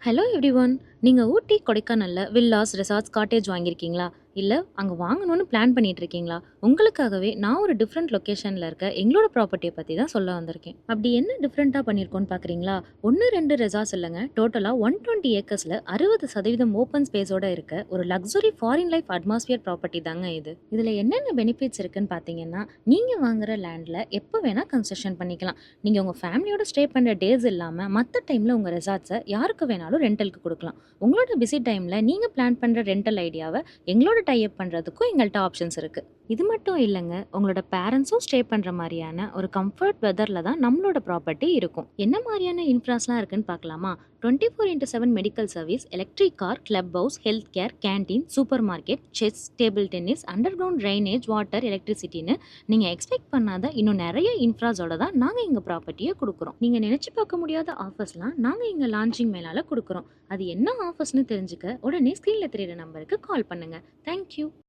Hello everyone. நீங்க ஊட்டி, கொடைக்கானல்ல villas, resorts, cottage வாங்கியிருக்கீங்களா? இல்ல அங்க வாங்கணும்னு பிளான் பண்ணிட்டு இருக்கீங்களா? உங்களுக்காகவே நான் ஒரு டிஃபரெண்ட் லொகேஷன்ல இருக்க எங்களோட ப்ராப்பர்ட்டிய பத்தி தான் சொல்ல வந்திருக்கேன். அப்படி என்ன டிஃபரெண்ட்டா பண்ணியிருக்கோம்னு பார்க்குறீங்களா? 1, 2 ரெசார்ட்ஸ் இல்லங்க. டோட்டலா 120 ஏக்கர்ஸ்ல 60% ஓப்பன் ஸ்பேஸோட இருக்க ஒரு luxury foreign life atmosphere property தாங்க இது. இதுல என்னென்ன பெனிஃபிட்ஸ் இருக்குன்னு பார்த்தீங்கன்னா, நீங்க வாங்குற லேண்ட்ல எப்ப வேணா கன்ஸ்ட்ரக்ஷன் பண்ணிக்கலாம். நீங்க உங்க ஃபேமிலியோட ஸ்டே பண்ற டேஸ் இல்லாம மத்த டைம்ல உங்க ரெசார்ட்ஸ யாருக்கு வேணாலும் ரெண்டலுக்கு குடுக்கலாம். உங்களோட பிஸி டைம்ல நீங்க பிளான் பண்ற ரெண்டல் ஐடியாவ எங்களோட டை அப் பண்றதுக்கும் எங்கள்ட்ட ஆப்ஷன்ஸ் இருக்கு. இது மட்டும் இல்லங்க, உங்களோட பேரண்ட்ஸும் ஸ்டே பண்ற மாரியான ஒரு கம்ஃபர்ட் வெதர்ல தான் நம்மளோட ப்ராப்பர்ட்டி இருக்கும். என்ன மாரியான இன்ஃப்ராஸ்லாம் இருக்குன்னு பார்க்கலாமா? 24x7 medical service, electric car, club house, health care, canteen, super market, chess, table tennis, under ground drainage, water, எலக்ட்ரிசிட்டின்னு நீங்க எக்ஸ்பெக்ட் பண்ணாத இன்னும் நிறைய இன்ஃப்ராஸோட தான் நாங்க எங்க ப்ராப்பர்ட்டியை கொடுக்குறோம். நீங்க நினைச்சு பார்க்க முடியாத ஆஃபர்ஸ்லாம் நாங்க எங்க லான்ச்சிங் மேலால கொடுக்குறோம். அது என்ன ஆஃபர்ஸ்னு தெரிஞ்சுக்க உடனே ஸ்க்ரீன்ல தெரியுற நம்பருக்கு கால் பண்ணுங்க. தேங்க்யூ.